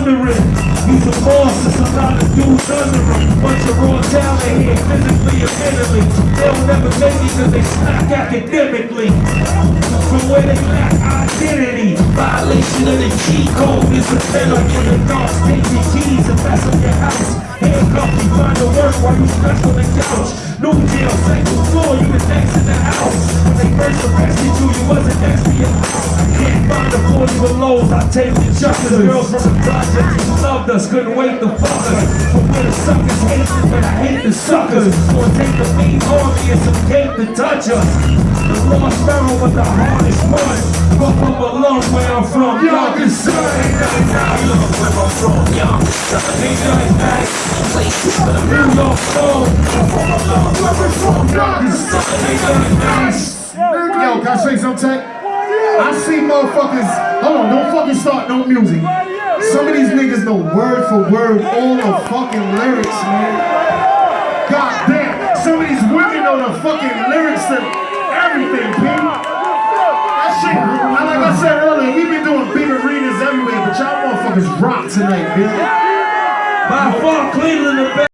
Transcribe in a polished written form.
thundering. He's a boss, there's a lot of dudes under him. Bunch of raw talent here, physically or mentally. They'll never make it cause they slack academically. From where they lack identity. Violation of the cheat code is a setup for the dogs. Take your keys and mess up your house. Handcuff you, find to work while you stress on the couch. New jail, second floor, you was next in the house. When they first arrested you, you wasn't next to your house. Can't find the 40 belows, I take the justice. Girls from the project who loved us, couldn't wait to fuck us. From where the suckers hate us, but I hate the suckers. So I take the mean army and some game to touch us. The lost sparrow, but the hardest one. Fuck up alone where I'm from, y'all can say. Ain't nothing nice. Look where I'm from, y'all. Ain't nothing nice. Places for the New York soul. From along where I'm from, y'all can say. Ain't nothing nice. Yo, can I say something? I see motherfuckers. Hold on, don't fucking start no music. Some of these niggas know word for word all the fucking lyrics, man. God damn. Some of these women know the fucking lyrics to everything, P. That shit, like I said earlier, we've been doing big arenas everywhere, but y'all motherfuckers rock tonight, man. By far, Cleveland the best.